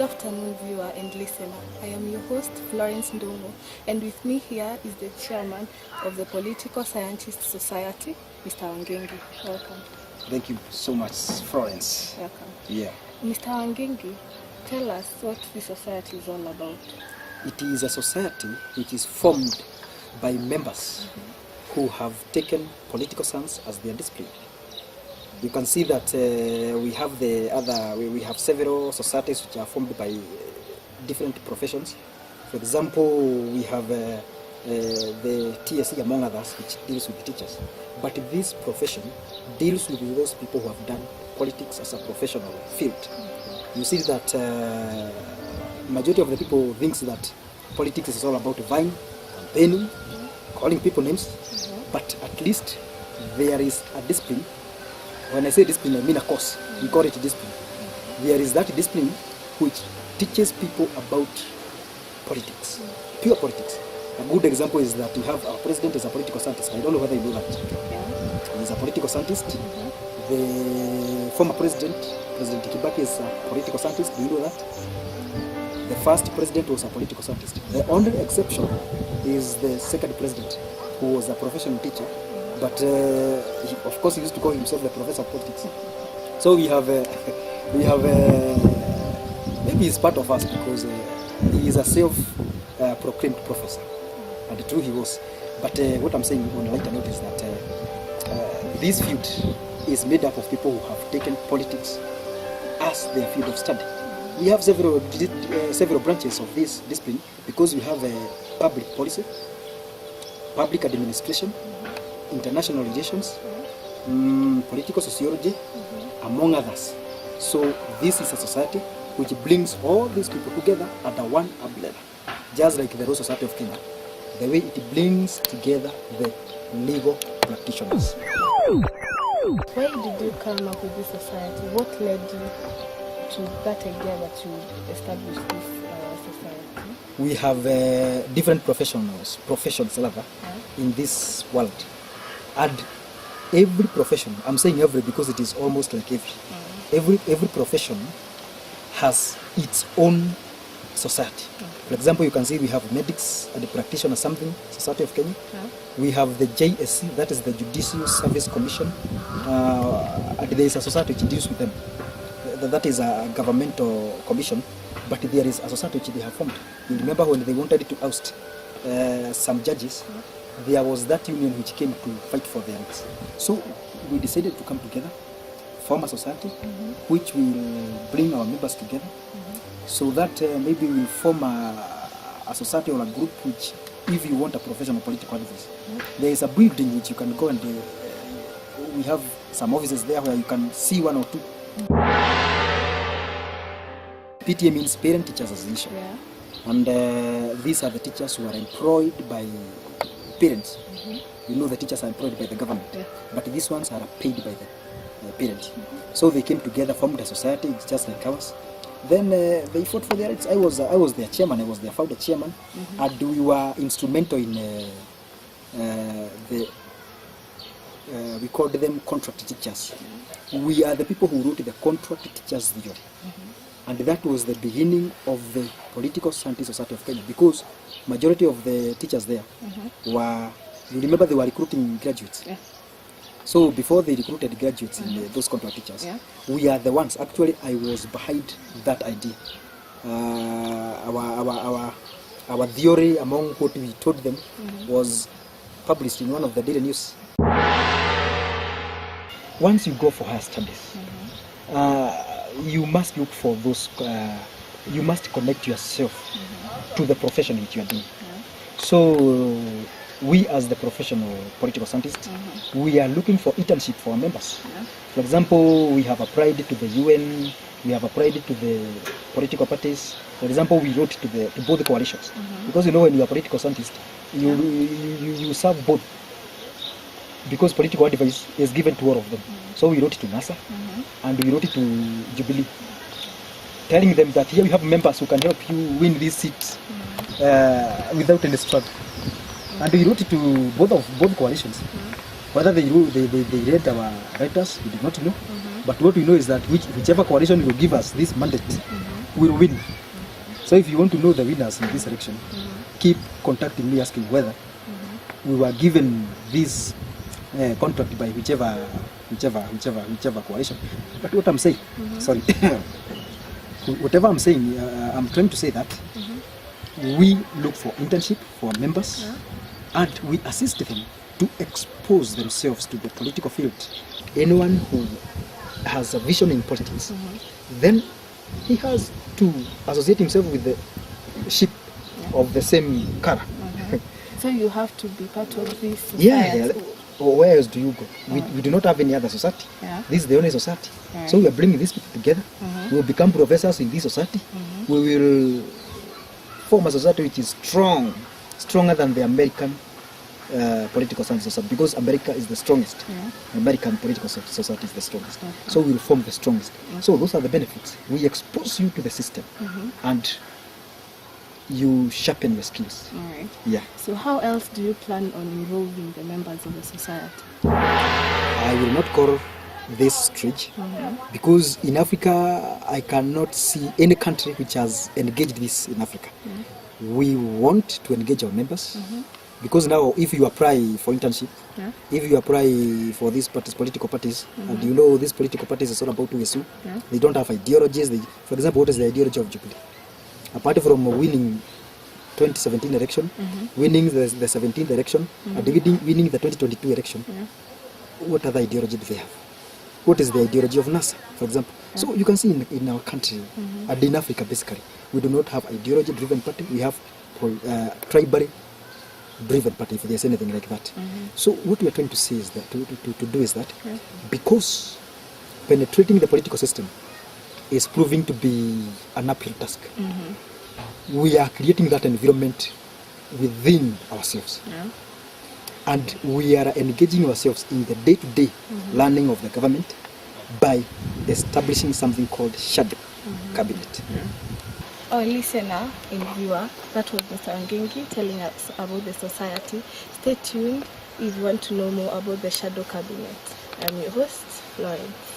afternoon, viewer and listener. I am your host, Florence Ndongo, and with me here is the chairman of the Political Scientists Society, Mr. Wangengi. Welcome. Thank you so much, Florence. Welcome. Yeah. Mr. Wangengi, tell us what this society is all about. It is a society which is formed by members who have taken political science as their discipline. You can see that we have several societies which are formed by different professions. For example, we have the TSC among others, which deals with teachers. But this profession deals with those people who have done politics as a professional field. You see that majority of the people thinks that politics is all about vying, campaigning, calling people names, but at least there is a discipline. When I say discipline, I mean a course. We call it discipline. There is that discipline which teaches people about politics, pure politics. A good example is that we have our president is a political scientist. I don't know whether you know that. He is a political scientist. The former president, President Kibaki, is a political scientist. Do you know that? The first president was a political scientist. The only exception is the second president, who was a professional teacher. But of course, he used to call himself the professor of politics. So we have maybe he's part of us because he is a self-proclaimed professor, and true he was. But what I'm saying on a lighter note is that this field is made up of people who have taken politics as their field of study. We have several branches of this discipline because we have public policy, public administration, international relations, political sociology, among others. So this is a society which brings all these people together under one umbrella, just like the Royal Society of Kenya, the way it brings together the legal practitioners. Why did you come up with this society? What led you to that idea that you established this society? We have different professions in this world. And every profession, I'm saying every because it is almost like every profession has its own society. For example, you can see we have medics and the practitioners something, Society of Kenya. We have the JSC, that is the Judicial Service Commission, and there is a society which deals with them. That is a governmental commission, but there is a society which they have formed. You remember when they wanted to oust some judges, there was that union which came to fight for their rights. So we decided to come together, form a society, which will bring our members together, so that maybe we'll form a society or a group which, if you want a professional political advice, there is a building which you can go and we have some offices there where you can see one or two. PTA means Parent Teachers Association. And these are the teachers who are employed by parents. You know, the teachers are employed by the government, but these ones are paid by the parents. So they came together, formed a society, it's just like ours. Then they fought for their rights. I was their chairman, I was their founder chairman, and we were instrumental in we called them contract teachers. We are the people who wrote the contract teachers theory. And that was the beginning of the Political Scientists Society of Kenya, because majority of the teachers there were, you remember, they were recruiting graduates. So before they recruited graduates in those contract teachers, we are the ones. Actually, I was behind that idea. Our theory, among what we told them, was published in one of the daily news. Once you go for higher studies, you must look for those, you must connect yourself to the profession which you are doing. So we as the professional political scientists, we are looking for internship for our members. For example, we have applied to the UN, we have applied to the political parties. For example, we wrote to both the coalitions. Because you know, when you are a political scientist, you serve both. Because political advice is given to all of them. So we wrote to NASA and we wrote to Jubilee, telling them that here we have members who can help you win these seats without any struggle. And we wrote to both coalitions. Whether they read our letters, we did not know. But what we know is that whichever coalition will give us this mandate, will win. So if you want to know the winners in this election, keep contacting me asking whether we were given this contract by whichever coalition. But what I'm saying, sorry, whatever I'm saying, I'm trying to say that we look for internship for members and we assist them to expose themselves to the political field. Anyone who has a vision in politics, then he has to associate himself with the sheep of the same color. So you have to be part of this society. Yeah. Where else do you go? We do not have any other society. This is the only society. So we are bringing these people together. We will become professors in this society. We will form a society which is stronger than the American political science society, because America is the strongest. American political society is the strongest. So we will form the strongest. So those are the benefits. We expose you to the system and you sharpen your skills. All right. Yeah. So how else do you plan on involving the members of the society? I will not call this stretch because in Africa I cannot see any country which has engaged this in Africa. We want to engage our members because now if you apply for internship, if you apply for these parties, political parties, and you know these political parties is all about USU, they don't have ideologies. For example, what is the ideology of Jubilee? Apart from winning 2017 election, winning the 17th election, and winning the 2022 election, what other ideology do they have? What is the ideology of NASA, for example? So you can see in our country, and in Africa basically, we do not have ideology-driven party, we have tribal-driven party, if there's anything like that. So what we are trying to say is that, to do is that, because penetrating the political system is proving to be an uphill task, we are creating that environment within ourselves. And we are engaging ourselves in the day-to-day learning of the government by establishing something called shadow cabinet. Our listener and viewer, that was Mr. Wangengi telling us about the society. Stay tuned if you want to know more about the shadow cabinet. I'm your host, Florence.